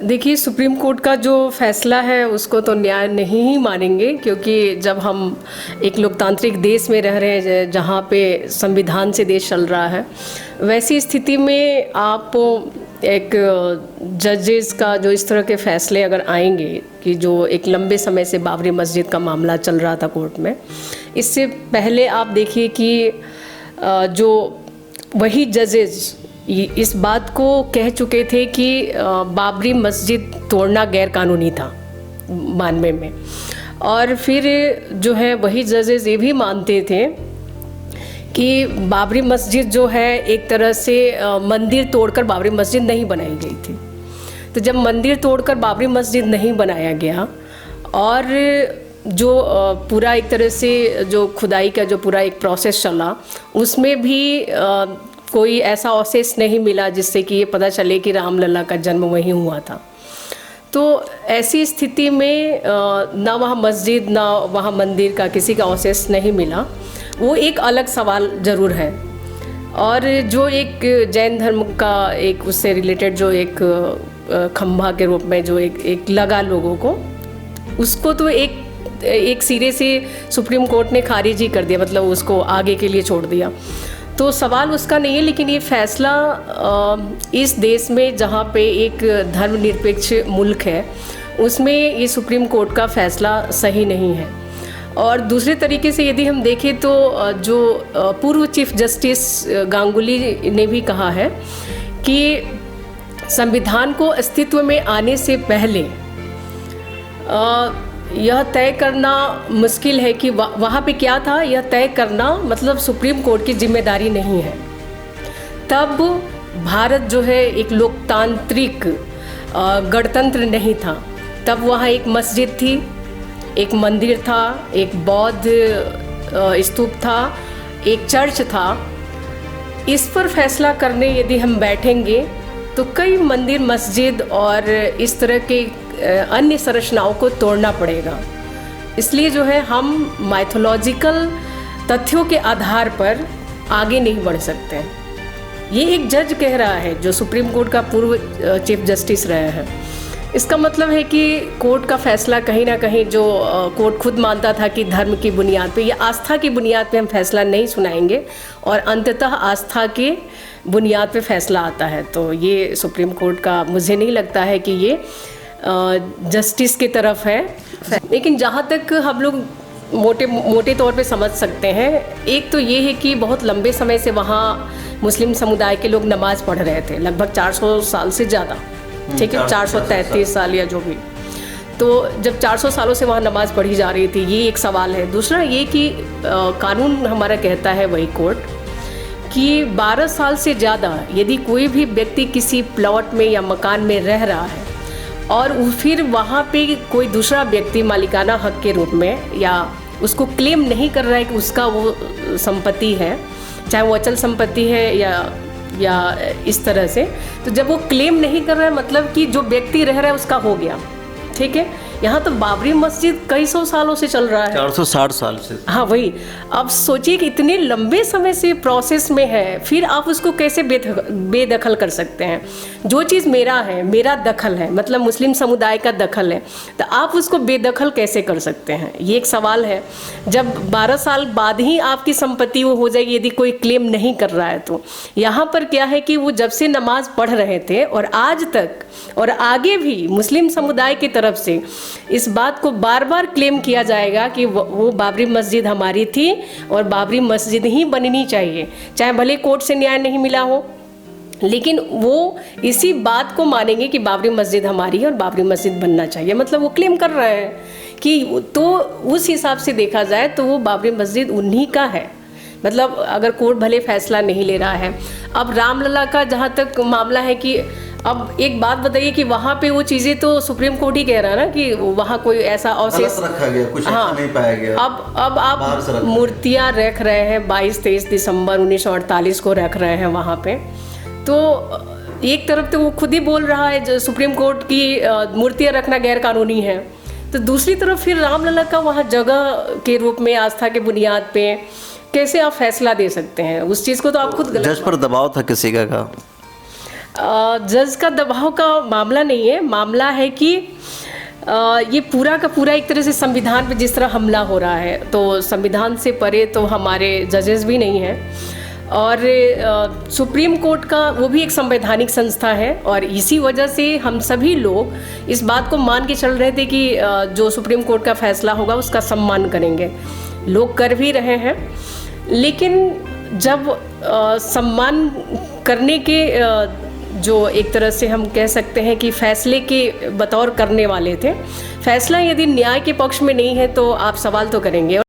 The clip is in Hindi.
देखिए, सुप्रीम कोर्ट का जो फैसला है उसको तो न्याय नहीं ही मानेंगे, क्योंकि जब हम एक लोकतांत्रिक देश में रह रहे हैं जहाँ पे संविधान से देश चल रहा है, वैसी स्थिति में आप एक जजेस का जो इस तरह के फैसले अगर आएंगे कि जो एक लंबे समय से बाबरी मस्जिद का मामला चल रहा था कोर्ट में, इससे पहले आप देखिए कि जो वही जजेस इस बात को कह चुके थे कि बाबरी मस्जिद तोड़ना गैर कानूनी था 92 में, और फिर जो है वही जजेस ये भी मानते थे कि बाबरी मस्जिद जो है एक तरह से मंदिर तोड़कर बाबरी मस्जिद नहीं बनाई गई थी। तो जब मंदिर तोड़कर बाबरी मस्जिद नहीं बनाया गया और जो पूरा एक तरह से जो खुदाई का जो पूरा एक प्रोसेस चला, उसमें भी कोई ऐसा अवशेष नहीं मिला जिससे कि ये पता चले कि रामलला का जन्म वहीं हुआ था। तो ऐसी स्थिति में ना वहाँ मस्जिद ना वहाँ मंदिर का किसी का अवशेष नहीं मिला, वो एक अलग सवाल ज़रूर है। और जो एक जैन धर्म का एक उससे रिलेटेड जो एक खंभा के रूप में जो एक लगा लोगों को, उसको तो एक सिरे से सुप्रीम कोर्ट ने खारिज ही कर दिया, मतलब उसको आगे के लिए छोड़ दिया। तो सवाल उसका नहीं है, लेकिन ये फैसला इस देश में जहाँ पे एक धर्मनिरपेक्ष मुल्क है उसमें ये सुप्रीम कोर्ट का फैसला सही नहीं है। और दूसरे तरीके से यदि हम देखें तो जो पूर्व चीफ जस्टिस गांगुली ने भी कहा है कि संविधान को अस्तित्व में आने से पहले यह तय करना मुश्किल है कि वहाँ पे क्या था, यह तय करना मतलब सुप्रीम कोर्ट की जिम्मेदारी नहीं है। तब भारत जो है एक लोकतांत्रिक गणतंत्र नहीं था, तब वहाँ एक मस्जिद थी, एक मंदिर था, एक बौद्ध स्तूप था, एक चर्च था। इस पर फैसला करने यदि हम बैठेंगे तो कई मंदिर मस्जिद और इस तरह के अन्य संरचनाओं को तोड़ना पड़ेगा। इसलिए जो है हम माइथोलॉजिकल तथ्यों के आधार पर आगे नहीं बढ़ सकते हैं। ये एक जज कह रहा है जो सुप्रीम कोर्ट का पूर्व चीफ जस्टिस रहे हैं। इसका मतलब है कि कोर्ट का फैसला कहीं ना कहीं जो कोर्ट खुद मानता था कि धर्म की बुनियाद पे या आस्था की बुनियाद पे हम फैसला नहीं सुनाएंगे और अंततः आस्था के बुनियाद पे फैसला आता है। तो ये सुप्रीम कोर्ट का मुझे नहीं लगता है कि ये जस्टिस की तरफ है। लेकिन जहाँ तक हम लोग मोटे तौर पे समझ सकते हैं, एक तो ये है कि बहुत लंबे समय से वहाँ मुस्लिम समुदाय के लोग नमाज़ पढ़ रहे थे, लगभग 400 साल से ज़्यादा, ठीक है, 433 साल या जो भी। तो जब 400 सालों से वहाँ नमाज़ पढ़ी जा रही थी, ये एक सवाल है। दूसरा ये कि कानून हमारा कहता है वही कोर्ट कि 12 साल से ज़्यादा यदि कोई भी व्यक्ति किसी प्लॉट में या मकान में रह रहा है और फिर वहाँ पे कोई दूसरा व्यक्ति मालिकाना हक के रूप में या उसको क्लेम नहीं कर रहा है कि उसका वो संपत्ति है, चाहे वो अचल संपत्ति है या इस तरह से, तो जब वो क्लेम नहीं कर रहा है मतलब कि जो व्यक्ति रह रहा है उसका हो गया, ठीक है। यहाँ तो बाबरी मस्जिद कई सौ सालों से चल रहा है, 460 साल से। हाँ वही, अब सोचिए कि इतने लंबे समय से प्रोसेस में है, फिर आप उसको कैसे बेदखल कर सकते हैं। जो चीज़ मेरा है, मेरा दखल है, मतलब मुस्लिम समुदाय का दखल है, तो आप उसको बेदखल कैसे कर सकते हैं, ये एक सवाल है। जब 12 साल बाद ही आपकी संपत्ति वो हो जाएगी यदि कोई क्लेम नहीं कर रहा है। तो यहाँ पर क्या है कि वो जब से नमाज पढ़ रहे थे और आज तक और आगे भी मुस्लिम समुदाय की तरफ से इस बात को बार बार क्लेम किया जाएगा कि वो बाबरी मस्जिद हमारी थी और बाबरी मस्जिद ही बननी चाहिए, चाहे भले कोर्ट से न्याय नहीं मिला हो, लेकिन वो इसी बात को मानेंगे कि बाबरी मस्जिद हमारी है और बाबरी मस्जिद बनना चाहिए। मतलब वो क्लेम कर रहे हैं कि, तो उस हिसाब से देखा जाए तो वो बाबरी मस्जिद उन्हीं का है। मतलब अगर कोर्ट भले फैसला नहीं ले रहा है। अब रामलला का जहाँ तक मामला है कि अब एक बात बताइए कि वहाँ पे वो चीज़ें तो सुप्रीम कोर्ट ही कह रहा है ना कि वहाँ कोई ऐसा अवशेष रखा गया, कुछ ऐसा नहीं पाया गया। अब आप मूर्तियाँ रख रहे हैं 22-23 दिसंबर 1948 को रख रहे हैं वहाँ पे। तो एक तरफ तो वो खुद ही बोल रहा है जो सुप्रीम कोर्ट की मूर्तियाँ रखना गैर कानूनी है, तो दूसरी तरफ फिर रामलला का वहाँ जगह के रूप में आस्था के बुनियाद पे कैसे आप फैसला दे सकते हैं? उस चीज़ को तो आप खुद जज पर दबाव था किसी का? जज का दबाव का मामला नहीं है, मामला है कि ये पूरा का पूरा एक तरह से संविधान पे जिस तरह हमला हो रहा है, तो संविधान से परे तो हमारे जजेस भी नहीं हैं और सुप्रीम कोर्ट का वो भी एक संवैधानिक संस्था है और इसी वजह से हम सभी लोग इस बात को मान के चल रहे थे कि जो सुप्रीम कोर्ट का फैसला होगा उसका सम्मान करेंगे, लोग कर भी रहे हैं। लेकिन जब सम्मान करने के जो एक तरह से हम कह सकते हैं कि फैसले के बतौर करने वाले थे, फैसला यदि न्याय के पक्ष में नहीं है तो आप सवाल तो करेंगे।